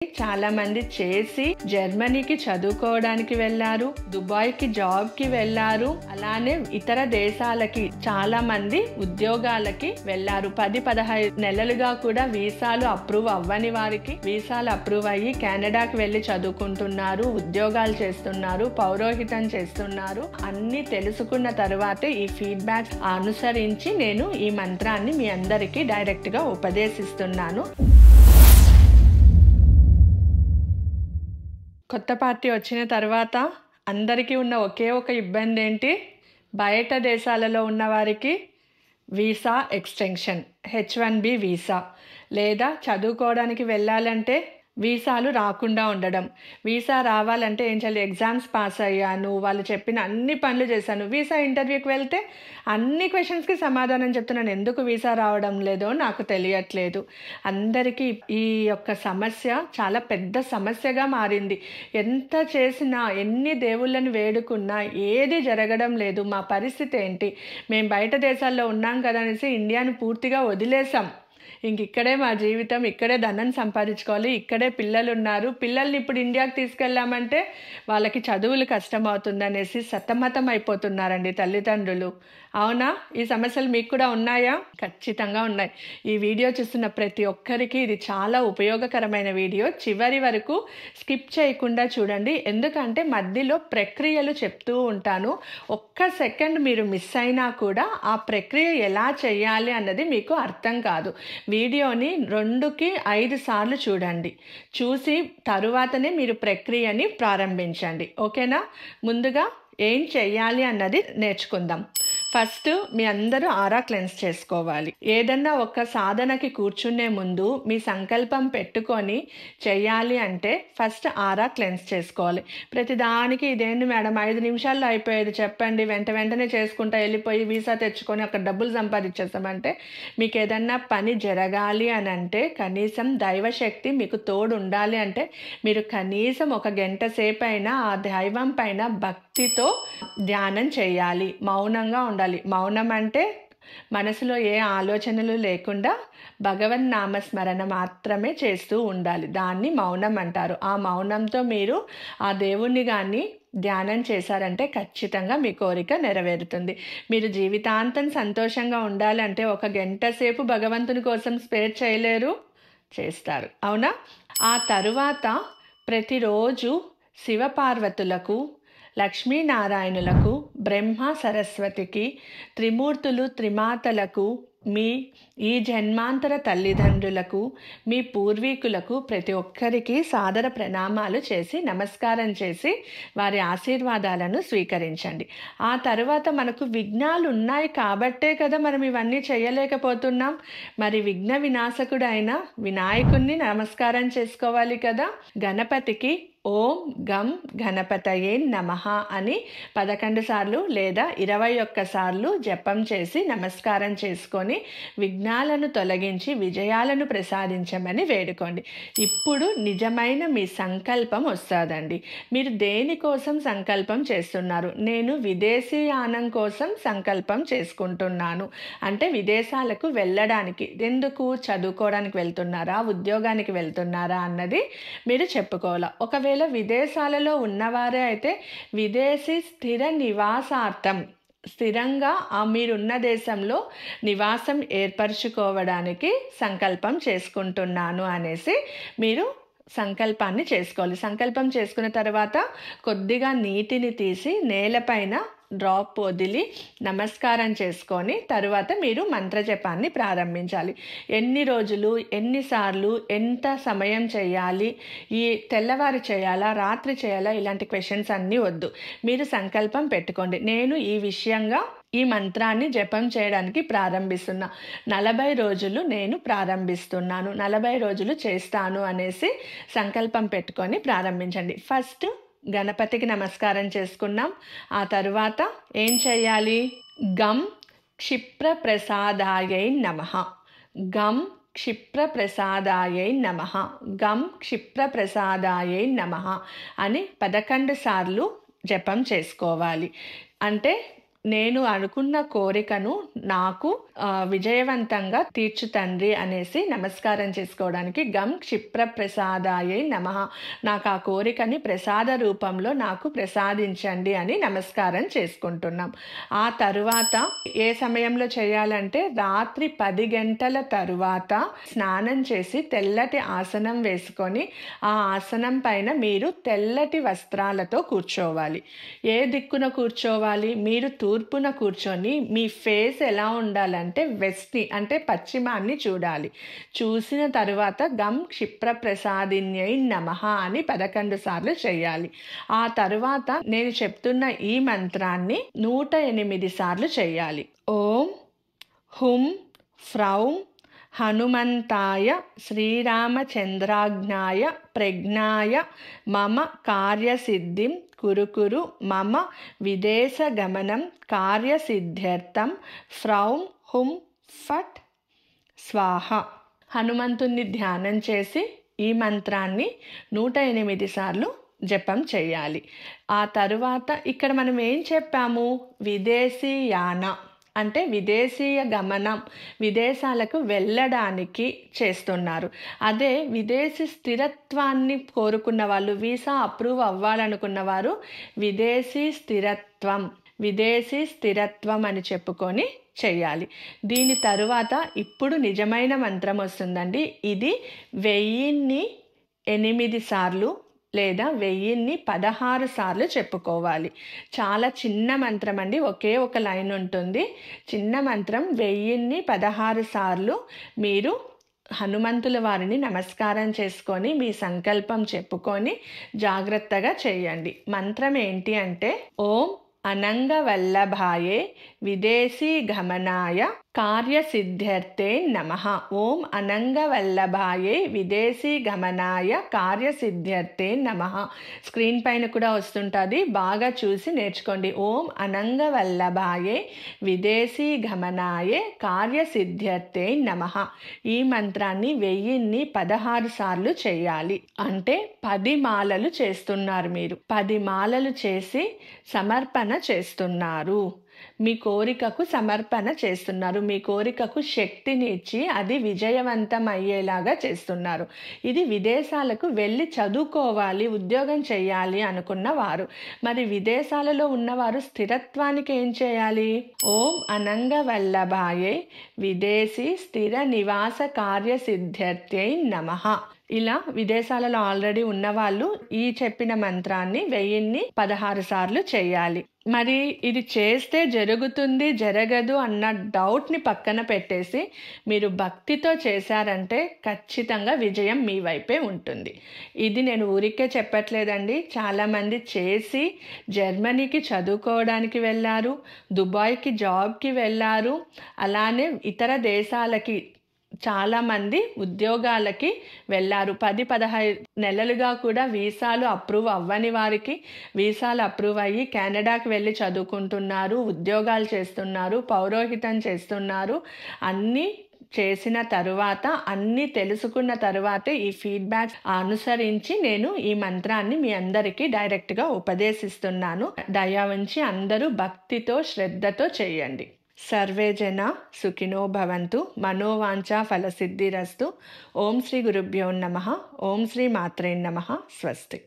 చాలా మంది చేసి జర్మనీకి చదువుకోవడానికి వెళ్ళారు, దుబాయ్కి జాబ్కి వెళ్ళారు, అలానే ఇతర దేశాలకి చాలా మంది ఉద్యోగాలకి వెళ్ళారు. 10-15 నెలలుగా కూడా వీసాలు అప్రూవ్ అవ్వని వారికి వీసాలు అప్రూవ్ అయ్యి కెనడాకి వెళ్ళి చదువుకుంటున్నారు, ఉద్యోగాలు చేస్తున్నారు, పౌరోహితం చేస్తున్నారు. అన్ని తెలుసుకున్న తర్వాతే ఈ ఫీడ్బ్యాక్ అనుసరించి నేను ఈ మంత్రాన్ని మీ అందరికీ డైరెక్ట్ గా ఉపదేశిస్తున్నాను. కొత్త పార్టీ వచ్చిన తర్వాత అందరికీ ఉన్న ఒకే ఒక ఇబ్బంది ఏంటి? బయట దేశాలలో ఉన్న వారికి వీసా ఎక్స్టెన్షన్, H1B వీసా, లేదా చదువుకోవడానికి వెళ్ళాలంటే వీసాలు రాకుండా ఉండడం. వీసా రావాలంటే ఏం చేయాలి? ఎగ్జామ్స్ పాస్ అయ్యాను, వాళ్ళు చెప్పిన అన్ని పనులు చేశాను, వీసా ఇంటర్వ్యూకి వెళ్తే అన్ని క్వశ్చన్స్కి సమాధానం చెప్తున్నాను, ఎందుకు వీసా రావడం లేదో నాకు తెలియట్లేదు. అందరికీ ఈ యొక్క సమస్య చాలా పెద్ద సమస్యగా మారింది. ఎంత చేసినా, ఎన్ని దేవుళ్ళని వేడుకున్నా ఏది జరగడం లేదు. మా పరిస్థితి ఏంటి? మేము బయట దేశాల్లో ఉన్నాం కదా అనేసి ఇండియాను పూర్తిగా వదిలేసాం. ఇక్కడే మా జీవితం, ఇక్కడే ధనం సంపాదించుకోవాలి, ఇక్కడే పిల్లలు ఉన్నారు, పిల్లల్ని ఇప్పుడు ఇండియాకి తీసుకెళ్ళామంటే వాళ్ళకి చదువులు కష్టం అవుతుందనేసి సతమతం అయిపోతున్నారండి తల్లిదండ్రులు. అవునా? ఈ సమస్యలు మీకు కూడా ఉన్నాయా? ఖచ్చితంగా ఉన్నాయి. ఈ వీడియో చూస్తున్న ప్రతి ఒక్కరికి ఇది చాలా ఉపయోగకరమైన వీడియో. చివరి వరకు స్కిప్ చేయకుండా చూడండి, ఎందుకంటే మధ్యలో ప్రక్రియలు చెప్తూ ఉంటాను. ఒక్క సెకండ్ మీరు మిస్ అయినా కూడా ఆ ప్రక్రియ ఎలా చేయాలి అన్నది మీకు అర్థం కాదు. వీడియోని 2-5 సార్లు చూడండి. చూసి తరువాతనే మీరు ప్రక్రియని ప్రారంభించండి. ఓకేనా? ముందుగా ఏం చెయ్యాలి అన్నది నేర్చుకుందాం. ఫస్ట్ మీ అందరూ ఆరా క్లెన్స్ చేసుకోవాలి. ఏదన్నా ఒక సాధనకి కూర్చునే ముందు మీ సంకల్పం పెట్టుకొని చెయ్యాలి అంటే ఫస్ట్ ఆరా క్లెన్స్ చేసుకోవాలి. ప్రతిదానికి ఇదేంటి మేడం 5 నిమిషాల్లో అయిపోయేది చెప్పండి, వెంటనే చేసుకుంటా వెళ్ళిపోయి వీసా తెచ్చుకొని అక్కడ డబ్బులు సంపాదించేస్తామంటే, మీకు ఏదన్నా పని జరగాలి అని అంటే, కనీసం దైవశక్తి మీకు తోడు ఉండాలి అంటే మీరు కనీసం 1 గంట సేపు అయినా ఆ దైవం పైన భక్తితో ధ్యానం చేయాలి, మౌనంగా ఉండాలి. మౌనం అంటే మనసులో ఏ ఆలోచనలు లేకుండా భగవన్ నామస్మరణ మాత్రమే చేస్తూ ఉండాలి. దాన్ని మౌనం అంటారు. ఆ మౌనంతో మీరు ఆ దేవుణ్ణి కానీ ధ్యానం చేశారంటే ఖచ్చితంగా మీ కోరిక నెరవేరుతుంది. మీరు జీవితాంతం సంతోషంగా ఉండాలంటే 1 గంట సేపు భగవంతుని కోసం స్పేర్ చేయలేరు? చేస్తారు. అవునా? ఆ తరువాత ప్రతిరోజు శివపార్వతులకు, లక్ష్మీనారాయణులకు, బ్రహ్మ సరస్వతికి, త్రిమూర్తులు త్రిమాతలకు, మీ ఈ జన్మాంతర తల్లిదండ్రులకు, మీ పూర్వీకులకు ప్రతి ఒక్కరికి సాదర ప్రణామాలు చేసి నమస్కారం చేసి వారి ఆశీర్వాదాలను స్వీకరించండి. ఆ తర్వాత మనకు విఘ్నాలు ఉన్నాయి కాబట్టే కదా మనం ఇవన్నీ చేయలేకపోతున్నాం. మరి విఘ్న వినాశకుడైన వినాయకుణ్ణి నమస్కారం చేసుకోవాలి కదా. గణపతికి ఓం గం గణపతయే నమః అని 11 సార్లు లేదా 21 సార్లు జపం చేసి నమస్కారం చేసుకొని విఘ్నాలను తొలగించి విజయాలను ప్రసాదించమని వేడుకోండి. ఇప్పుడు నిజమైన మీ సంకల్పం వస్తుందండి. మీరు దేనికోసం సంకల్పం చేస్తున్నారు? నేను విదేశీయానం కోసం సంకల్పం చేసుకుంటున్నాను అంటే విదేశాలకు వెళ్ళడానికి. ఎందుకు? చదువుకోవడానికి వెళ్తున్నారా, ఉద్యోగానికి వెళ్తున్నారా అన్నది మీరు చెప్పుకోవాలి. ఒకవేళ విదేశాలలో ఉన్నవారే అయితే విదేశీ స్థిర నివాసార్థం, స్థిరంగా మీరున్న దేశంలో నివాసం ఏర్పరచుకోవడానికి సంకల్పం చేసుకుంటున్నాను అనేసి మీరు సంకల్పాన్ని చేసుకోవాలి. సంకల్పం చేసుకున్న తర్వాత కొద్దిగా నీటిని తీసి నేలపైన డ్రాప్ వదిలి నమస్కారం చేసుకొని తరువాత మీరు మంత్రజపాన్ని ప్రారంభించాలి. ఎన్ని రోజులు, ఎన్నిసార్లు, ఎంత సమయం చేయాలి, ఈ తెల్లవారు చేయాలా, రాత్రి చేయాలా, ఇలాంటి క్వశ్చన్స్ అన్నీ వద్దు. మీరు సంకల్పం పెట్టుకోండి. నేను ఈ విషయంగా ఈ మంత్రాన్ని జపం చేయడానికి ప్రారంభిస్తున్నా, 40 రోజులు నేను ప్రారంభిస్తున్నాను, 40 రోజులు చేస్తాను అనేసి సంకల్పం పెట్టుకొని ప్రారంభించండి. ఫస్ట్ గణపతికి నమస్కారం చేసుకున్నాం. ఆ తరువాత ఏం చేయాలి? గం క్షిప్రప్రసాదాయై నమః, గం క్షిప్రప్రసాదాయై నమః, గం క్షిప్రప్రసాదాయై నమః అని 11 సార్లు జపం చేసుకోవాలి. అంటే నేను అనుకున్న కోరికను నాకు విజయవంతంగా తీర్చు తండ్రి అనేసి నమస్కారం చేసుకోవడానికి గం క్షిప్ర ప్రసాదాయై నమః, నాకు ఆ కోరికని ప్రసాద రూపంలో నాకు ప్రసాదించండి అని నమస్కారం చేసుకుంటున్నాం. ఆ తరువాత ఏ సమయంలో చేయాలంటే రాత్రి 10 గంటల తరువాత స్నానం చేసి తెల్లటి ఆసనం వేసుకొని ఆ ఆసనం పైన మీరు తెల్లటి వస్త్రాలతో కూర్చోవాలి. ఏ దిక్కున కూర్చోవాలి? మీరు తూర్పున కూర్చొని మీ ఫేస్ ఎలా ఉండాలంటే వెస్ట్ని అంటే పశ్చిమాన్ని చూడాలి. చూసిన తరువాత గం క్షిప్ర ప్రసాదిన్యై నమః అని 11 సార్లు చేయాలి. ఆ తరువాత నేను చెప్తున్న ఈ మంత్రాన్ని 108 సార్లు చేయాలి. ఓం హుం ఫ్రౌం హనుమంతాయ శ్రీరామచంద్రాజ్ఞాయ ప్రజ్ఞాయ మమ కార్యసిద్ధిం కురు మమ విదేశగమనం కార్యసిద్ధ్యర్థం ఫ్రౌం హుం ఫట్ స్వాహ. హనుమంతుణ్ణి ధ్యానం చేసి ఈ మంత్రాన్ని 108 సార్లు జపం చేయాలి. ఆ తరువాత ఇక్కడ మనం ఏం చెప్పాము? విదేశీయాన అంటే విదేశీయ గమనం, విదేశాలకు వెళ్ళడానికి చేస్తున్నారు. అదే విదేశీ స్థిరత్వాన్ని కోరుకున్న వాళ్ళు, వీసా అప్రూవ్ అవ్వాలనుకున్న వారు విదేశీ స్థిరత్వం అని చెప్పుకొని చెయ్యాలి. దీని తరువాత ఇప్పుడు నిజమైన మంత్రం వస్తుందండి. ఇది 1008 సార్లు లేదా 1016 సార్లు చెప్పుకోవాలి. చాలా చిన్న మంత్రం అండి, ఒకే ఒక లైన్ ఉంటుంది. చిన్న మంత్రం 1016 సార్లు మీరు హనుమంతుల వారిని నమస్కారం చేసుకొని మీ సంకల్పం చెప్పుకొని జాగ్రత్తగా చేయండి. మంత్రం ఏంటి అంటే ఓం అనంగవల్లభాయే విదేశీ గమనాయ కార్యసిద్ధ్యర్థే నమః. ఓం అనంగవల్లభాయే విదేశీ గమనాయ కార్యసిద్ధ్యర్థే నమః. స్క్రీన్ పైన కూడా వస్తుంటుంది, బాగా చూసి నేర్చుకోండి. ఓం అనంగవల్లభాయే విదేశీ గమనాయే కార్యసిద్ధ్యర్థే నమః. ఈ మంత్రాన్ని 1016 సార్లు చేయాలి. అంటే 10 మాలలు చేస్తున్నారు మీరు. 10 మాలలు చేసి సమర్పణ చేస్తున్నారు. మీ కోరికకు సమర్పణ చేస్తున్నారు. మీ కోరికకు శక్తిని ఇచ్చి అది విజయవంతం అయ్యేలాగా చేస్తున్నారు. ఇది విదేశాలకు వెళ్ళి చదువుకోవాలి, ఉద్యోగం చేయాలి అనుకున్న వారు. మరి విదేశాలలో ఉన్నవారు స్థిరత్వానికి ఏం చేయాలి? ఓం అనంగవల్లభాయే విదేశీ స్థిర నివాస కార్యసిద్ధ్యర్థై నమః. ఇలా విదేశాలలో ఆల్రెడీ ఉన్నవాళ్ళు ఈ చెప్పిన మంత్రాన్ని 1016 సార్లు చేయాలి. మరి ఇది చేస్తే జరుగుతుంది జరగదు అన్న డౌట్ని పక్కన పెట్టేసి మీరు భక్తితో చేశారంటే ఖచ్చితంగా విజయం మీ వైపే ఉంటుంది. ఇది నేను ఊరికే చెప్పట్లేదండి. చాలామంది చేసి జర్మనీకి చదువుకోవడానికి వెళ్ళారు, దుబాయ్కి జాబ్కి వెళ్ళారు, అలానే ఇతర దేశాలకి చాలామంది ఉద్యోగాలకి వెళ్ళారు. 10-15 నెలలుగా కూడా వీసాలు అప్రూవ్ అవ్వని వారికి వీసాలు అప్రూవ్ అయ్యి కెనడాకి వెళ్ళి చదువుకుంటున్నారు, ఉద్యోగాలు చేస్తున్నారు, పౌరోహితం చేస్తున్నారు. అన్నీ చేసిన తరువాత, అన్నీ తెలుసుకున్న తరువాతే ఈ ఫీడ్బ్యాక్ అనుసరించి నేను ఈ మంత్రాన్ని మీ అందరికీ డైరెక్ట్గా ఉపదేశిస్తున్నాను. దయ ఉంచి అందరూ భక్తితో శ్రద్ధతో చేయండి. సర్వే జన సుఖినో భవంతు. మనోవాంఛా ఫలసిద్ధిరస్తు. ఓం శ్రీ గురుభ్యో నమః. ఓం శ్రీ మాత్రే నమః. స్వస్తి.